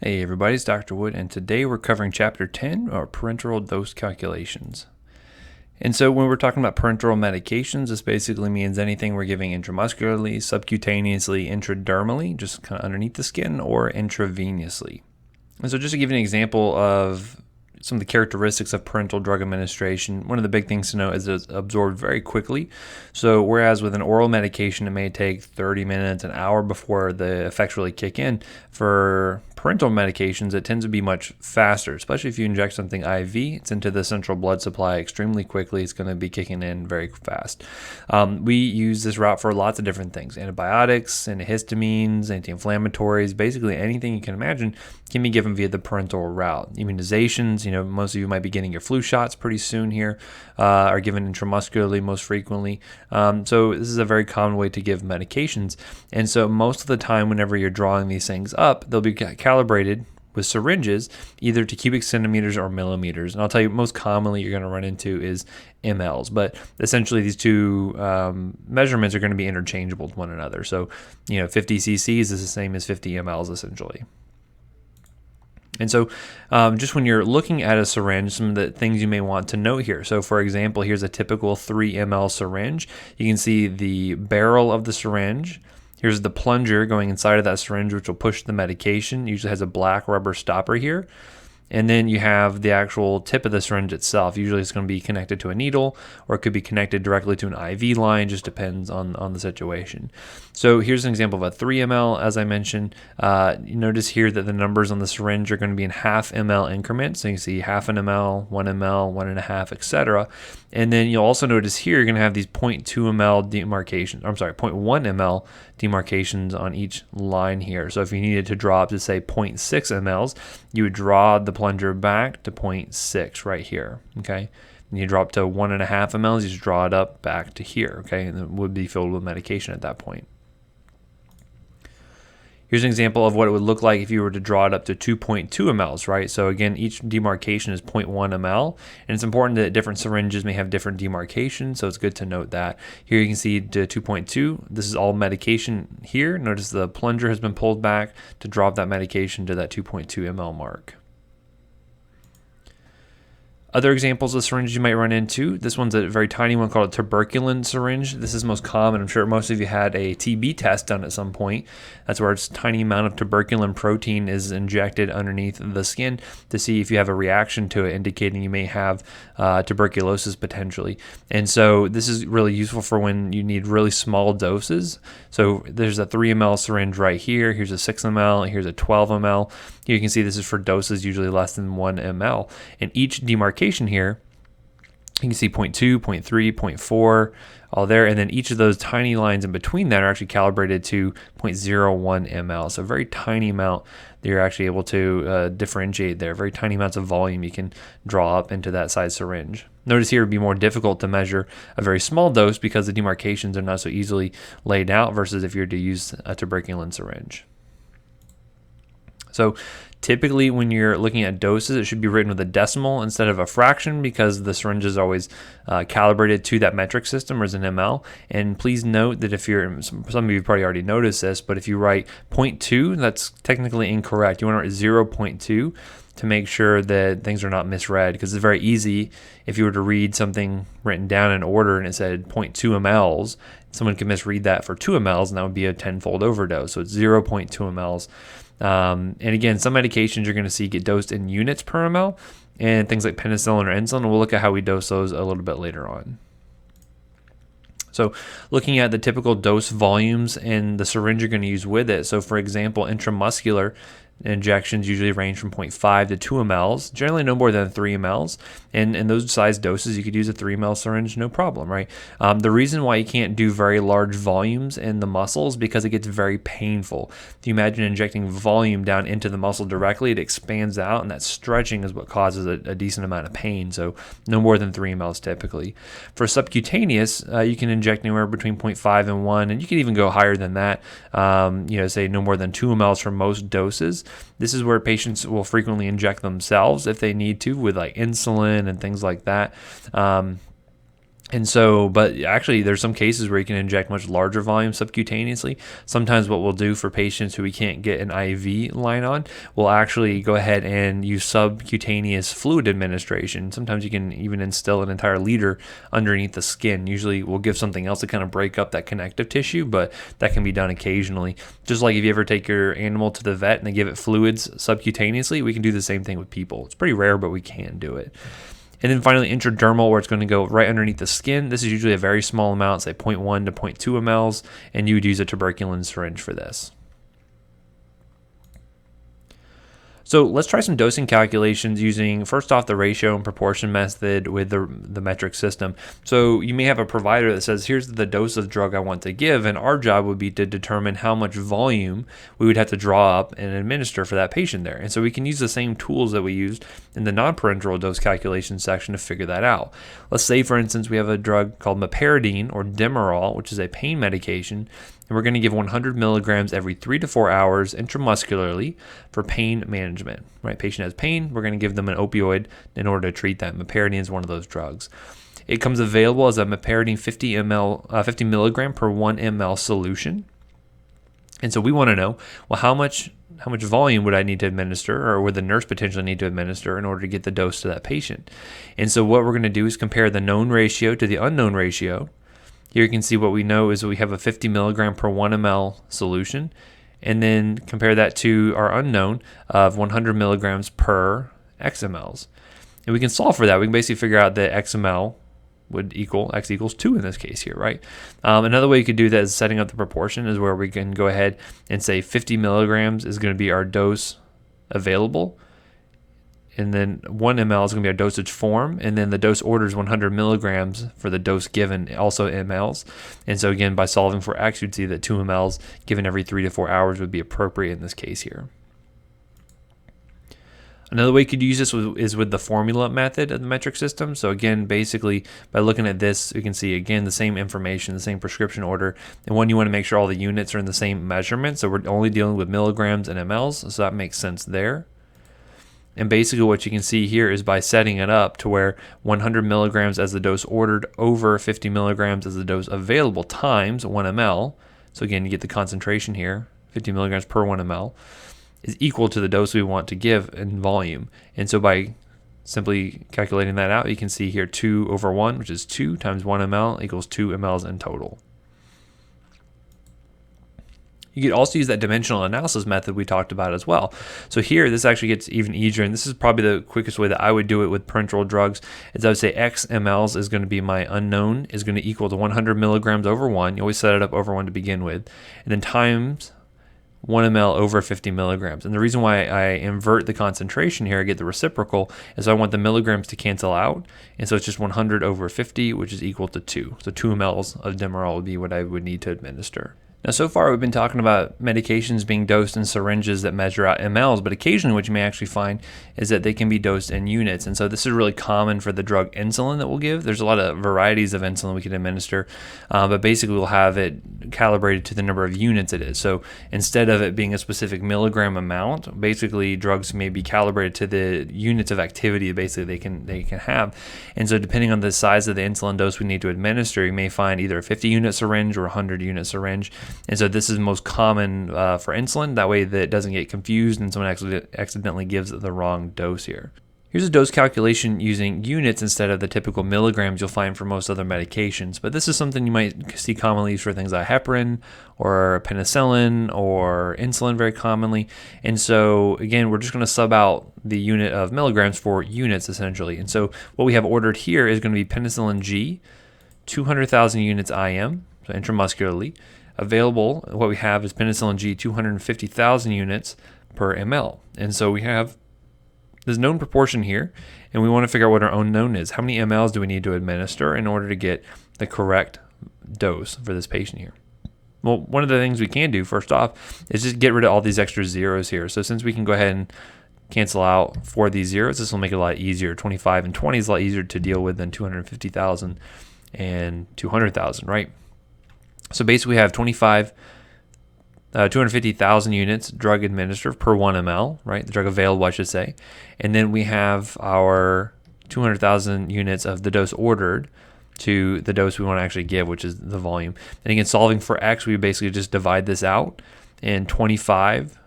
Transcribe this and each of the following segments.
Hey everybody, it's Dr. Wood, and today we're covering Chapter 10, or Parenteral Dose Calculations. And so when we're talking about parenteral medications, this basically means anything we're giving intramuscularly, subcutaneously, intradermally, just kind of underneath the skin, or intravenously. And so just to give you an example of some of the characteristics of parenteral drug administration, one of the big things to know is that it's absorbed very quickly. So whereas with an oral medication, it may take 30 minutes, an hour before the effects really kick in, for parenteral medications, it tends to be much faster, especially if you inject something IV. It's into the central blood supply extremely quickly. It's going to be kicking in very fast. We use this route for lots of different things: antibiotics, antihistamines, anti-inflammatories, basically anything you can imagine can be given via the parenteral route. Immunizations, most of you might be getting your flu shots pretty soon here, are given intramuscularly most frequently. So this is a very common way to give medications. And so most of the time, whenever you're drawing these things up, they'll be calibrated with syringes, either to cubic centimeters or millimeters. And I'll tell you, most commonly you're going to run into is mLs, but essentially these two measurements are going to be interchangeable with one another. So, 50 cc's is the same as 50 mLs essentially. And so just when you're looking at a syringe, some of the things you may want to note here. So for example, here's a typical 3 ml syringe. You can see the barrel of the syringe. Here's the plunger going inside of that syringe, which will push the medication. It usually has a black rubber stopper here. And then you have the actual tip of the syringe itself. Usually it's going to be connected to a needle, or it could be connected directly to an IV line, just depends on the situation. So here's an example of a 3 ml, as I mentioned. You notice here that the numbers on the syringe are going to be in half ml increments. So you can see half an ml, 1 ml, 1.5, etc. And then you'll also notice here you're going to have these 0.2 ml demarcations, 0.1 ml demarcations on each line here. So if you needed to draw up to say 0.6 mLs, you would draw the plunger back to 0.6 right here, okay? And you drop to 1.5 mLs, you just draw it up back to here, okay? And it would be filled with medication at that point. Here's an example of what it would look like if you were to draw it up to 2.2 mLs, right? So again, each demarcation is 0.1 ml, and it's important that different syringes may have different demarcations, so it's good to note that. Here you can see to 2.2, this is all medication here. Notice the plunger has been pulled back to drop that medication to that 2.2 ml mark. Other examples of syringes you might run into, this one's a very tiny one called a tuberculin syringe. This is most common. I'm sure most of you had a TB test done at some point. That's where a tiny amount of tuberculin protein is injected underneath the skin to see if you have a reaction to it, indicating you may have tuberculosis potentially. And so this is really useful for when you need really small doses. So there's a 3 ml syringe right here. Here's a 6 ml. Here's a 12 ml. Here you can see this is for doses usually less than 1 ml. And each demarcation here, you can see 0.2, 0.3, 0.4, all there, and then each of those tiny lines in between that are actually calibrated to 0.01 ml. So a very tiny amount that you're actually able to differentiate there. Very tiny amounts of volume you can draw up into that size syringe. Notice here it would be more difficult to measure a very small dose because the demarcations are not so easily laid out versus if you were to use a tuberculin syringe. So typically when you're looking at doses, it should be written with a decimal instead of a fraction because the syringe is always calibrated to that metric system or as an ml. And please note that if you're, some of you probably already noticed this, but if you write 0.2, that's technically incorrect. You want to write 0.2 to make sure that things are not misread, because it's very easy if you were to read something written down in order and it said 0.2 mLs, someone could misread that for 2 mLs and that would be a 10-fold overdose. So it's 0.2 mLs. And again, some medications you're going to see get dosed in units per ml, and things like penicillin or insulin, we'll look at how we dose those a little bit later on. So looking at the typical dose volumes and the syringe you're going to use with it. So for example, intramuscular injections usually range from 0.5 to 2 mLs, generally no more than 3 mLs. And in those size doses, you could use a 3 ml syringe, no problem, right? The reason why you can't do very large volumes in the muscles because it gets very painful. If you imagine injecting volume down into the muscle directly, it expands out, and that stretching is what causes a decent amount of pain. So no more than 3 mLs typically. For subcutaneous, you can inject anywhere between 0.5 and 1, and you can even go higher than that. Say no more than 2 mLs for most doses. This is where patients will frequently inject themselves if they need to with like insulin and things like that. And so, but actually there's some cases where you can inject much larger volumes subcutaneously. Sometimes what we'll do for patients who we can't get an IV line on, we'll actually go ahead and use subcutaneous fluid administration. Sometimes you can even instill an entire liter underneath the skin. Usually we'll give something else to kind of break up that connective tissue, but that can be done occasionally. Just like if you ever take your animal to the vet and they give it fluids subcutaneously, we can do the same thing with people. It's pretty rare, but we can do it. And then finally, intradermal, where it's going to go right underneath the skin. This is usually a very small amount, say 0.1 to 0.2 mLs, and you would use a tuberculin syringe for this. So let's try some dosing calculations using, first off, the ratio and proportion method with the metric system. So you may have a provider that says, here's the dose of drug I want to give, and our job would be to determine how much volume we would have to draw up and administer for that patient there. And so we can use the same tools that we used in the non-parenteral dose calculation section to figure that out. Let's say, for instance, we have a drug called meperidine or Demerol, which is a pain medication, and we're going to give 100 milligrams every 3 to 4 hours intramuscularly for pain management. Right? Patient has pain, we're going to give them an opioid in order to treat that. Meperidine is one of those drugs. It comes available as a meperidine 50 milligram per 1 ml solution. And so we want to know, well, how much volume would I need to administer, or would the nurse potentially need to administer in order to get the dose to that patient? And so what we're going to do is compare the known ratio to the unknown ratio. Here you can see what we know is we have a 50 milligram per 1 ml solution, and then compare that to our unknown of 100 milligrams per X mLs. And we can solve for that. We can basically figure out that X ml would equal X equals 2 in this case here, right? Another way you could do that is setting up the proportion, is where we can go ahead and say 50 milligrams is going to be our dose available, and then 1 ml is going to be our dosage form, and then the dose order is 100 milligrams for the dose given, also mLs. And so again, by solving for X, you'd see that 2 mLs given every 3 to 4 hours would be appropriate in this case here. Another way you could use this is with the formula method of the metric system. So again, basically by looking at this, you can see again the same information, the same prescription order. And one, you want to make sure all the units are in the same measurement. So we're only dealing with milligrams and mLs, so that makes sense there. And basically what you can see here is by setting it up to where 100 milligrams as the dose ordered over 50 milligrams as the dose available times 1 ml. So again, you get the concentration here, 50 milligrams per 1 ml, is equal to the dose we want to give in volume. And so by simply calculating that out, you can see here 2 over 1, which is 2 times 1 ml equals 2 mLs in total. You could also use that dimensional analysis method we talked about as well. So here, this actually gets even easier, and this is probably the quickest way that I would do it with parenteral drugs, is I would say X mLs is going to be my unknown, is going to equal to 100 milligrams over 1. You always set it up over 1 to begin with, and then times 1 ml over 50 milligrams. And the reason why I invert the concentration here, I get the reciprocal, is I want the milligrams to cancel out. And so it's just 100 over 50, which is equal to 2. So 2 mLs of Demerol would be what I would need to administer. Now, so far we've been talking about medications being dosed in syringes that measure out mLs, but occasionally what you may actually find is that they can be dosed in units. And so this is really common for the drug insulin that we'll give. There's a lot of varieties of insulin we can administer, but basically we'll have it calibrated to the number of units it is. So instead of it being a specific milligram amount, basically drugs may be calibrated to the units of activity basically they can have. And so depending on the size of the insulin dose we need to administer, you may find either a 50 unit syringe or a 100 unit syringe. And so this is most common for insulin. That way that it doesn't get confused and someone accidentally gives the wrong dose here. Here's a dose calculation using units instead of the typical milligrams you'll find for most other medications. But this is something you might see commonly used for things like heparin or penicillin or insulin very commonly. And so again, we're just going to sub out the unit of milligrams for units essentially. And so what we have ordered here is going to be penicillin G, 200,000 units IM, so intramuscularly. Available, what we have is penicillin G, 250,000 units per ml. And so we have this known proportion here, and we want to figure out what our unknown is. How many mLs do we need to administer in order to get the correct dose for this patient here? Well, one of the things we can do first off is just get rid of all these extra zeros here. So since we can go ahead and cancel out 4 of these zeros, this will make it a lot easier. 25 and 20 is a lot easier to deal with than 250,000 and 200,000, right? So basically we have 250,000 units drug administered per 1 ml, right? The drug available, I should say. And then we have our 200,000 units of the dose ordered to the dose we want to actually give, which is the volume. And again, solving for x, we basically just divide this out, and 25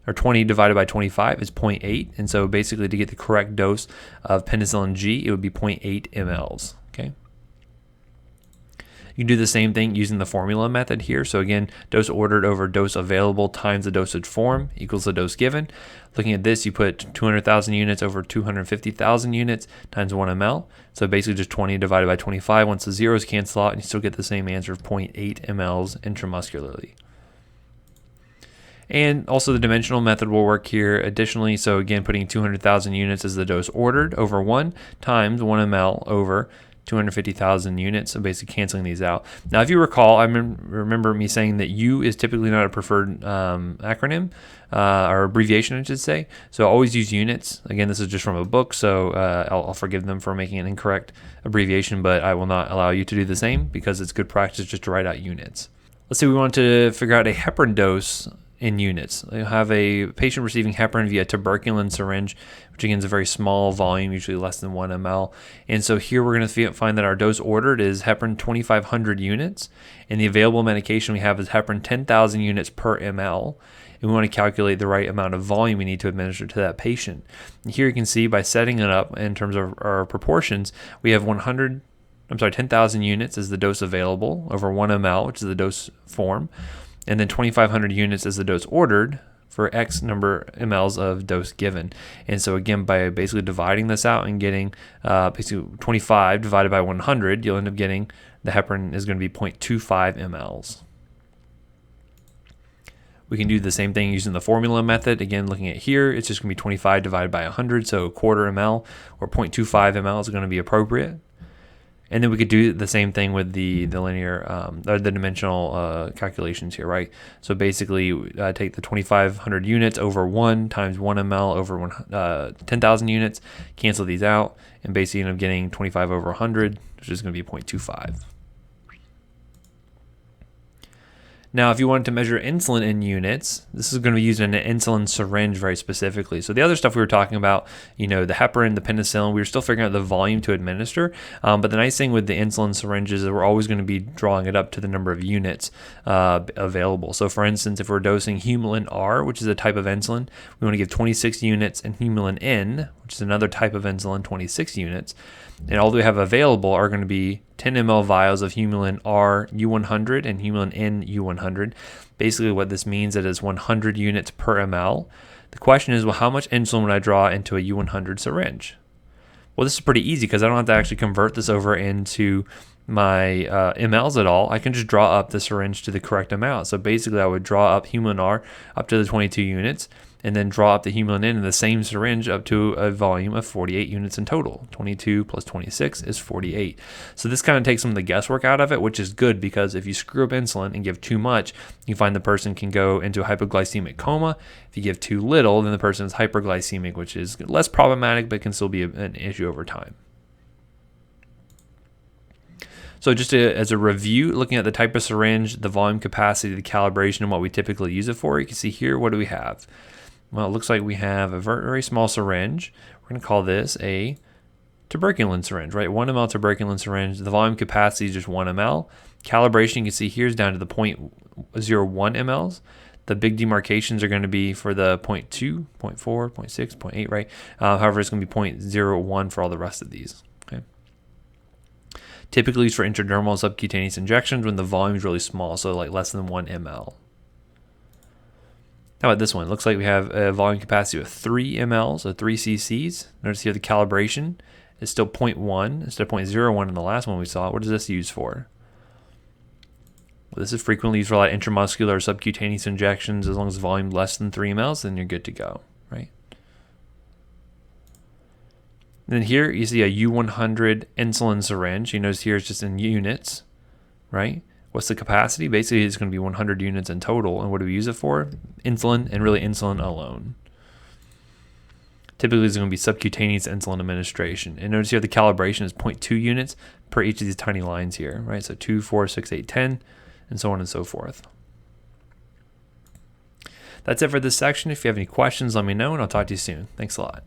or 20 divided by 25 is 0.8. And so basically to get the correct dose of penicillin G, it would be 0.8 mLs. Okay. You can do the same thing using the formula method here. So again, dose ordered over dose available times the dosage form equals the dose given. Looking at this, you put 200,000 units over 250,000 units times 1 ml. So basically just 20 divided by 25. Once the zeros cancel out, and you still get the same answer of 0.8 mLs intramuscularly. And also the dimensional method will work here additionally. So again, putting 200,000 units as the dose ordered over 1 times 1 ml over 250,000 units, so basically canceling these out. Now, if you recall, I remember me saying that U is typically not a preferred acronym or abbreviation, I should say. So I always use units. Again, this is just from a book, so I'll forgive them for making an incorrect abbreviation, but I will not allow you to do the same because it's good practice just to write out units. Let's say we want to figure out a heparin dose in units. You have a patient receiving heparin via tuberculin syringe, which again is a very small volume, usually less than 1 ml. And so here we're going to find that our dose ordered is heparin 2,500 units, and the available medication we have is heparin 10,000 units per ml. And we want to calculate the right amount of volume we need to administer to that patient. And here you can see by setting it up in terms of our proportions, we have 10,000 units as the dose available over 1 ml, which is the dose form. And then 2,500 units as the dose ordered for X number mLs of dose given. And so again, by basically dividing this out and getting basically 25 divided by 100, you'll end up getting the heparin is going to be 0.25 mLs. We can do the same thing using the formula method. Again, looking at here, it's just going to be 25 divided by 100, so a quarter ml or 0.25 ml is going to be appropriate. And then we could do the same thing with the linear or the dimensional calculations here, right? So basically, take the 2,500 units over 1 times 1 ml over 10,000 units, cancel these out, and basically end up getting 25 over 100, which is going to be 0.25. Now, if you wanted to measure insulin in units, this is going to be used in an insulin syringe very specifically. So the other stuff we were talking about, the heparin, the penicillin, we were still figuring out the volume to administer. But the nice thing with the insulin syringes is we're always going to be drawing it up to the number of units available. So for instance, if we're dosing Humulin R, which is a type of insulin, we want to give 26 units, and Humulin N, which is another type of insulin, 26 units. And all that we have available are going to be 10 ml vials of Humulin R U100 and Humulin N U100. Basically what this means is it is 100 units per ml. The question is, well, how much insulin would I draw into a U100 syringe? Well, this is pretty easy because I don't have to actually convert this over into my mLs at all. I can just draw up the syringe to the correct amount. So basically I would draw up Humulin R up to the 22 units, and then draw up the Humulin N in the same syringe up to a volume of 48 units in total. 22 plus 26 is 48. So this kind of takes some of the guesswork out of it, which is good because if you screw up insulin and give too much, you find the person can go into a hypoglycemic coma. If you give too little, then the person is hyperglycemic, which is less problematic but can still be an issue over time. So just as a review, looking at the type of syringe, the volume capacity, the calibration, and what we typically use it for, you can see here, what do we have? Well, it looks like we have a very, very small syringe. We're going to call this a tuberculin syringe, right? 1 ml tuberculin syringe. The volume capacity is just 1 ml. Calibration, you can see here, is down to the 0.01 mLs. The big demarcations are going to be for the 0.2, 0.4, 0.6, 0.8, right? However, it's going to be 0.01 for all the rest of these. Okay. Typically used for intradermal and subcutaneous injections when the volume is really small, so like less than 1 ml. How about this one? It looks like we have a volume capacity of 3 ml, so 3 cc's. Notice here the calibration is still 0.1 instead of 0.01 in the last one we saw. What is this used for? Well, this is frequently used for a lot of intramuscular or subcutaneous injections. As long as volume less than 3 ml, then you're good to go, right? And then here you see a U100 insulin syringe. You notice here it's just in units, right? What's the capacity? Basically, it's going to be 100 units in total. And what do we use it for? Insulin, and really insulin alone. Typically, it's going to be subcutaneous insulin administration. And notice here the calibration is 0.2 units per each of these tiny lines here, right? So 2, 4, 6, 8, 10, and so on and so forth. That's it for this section. If you have any questions, let me know, and I'll talk to you soon. Thanks a lot.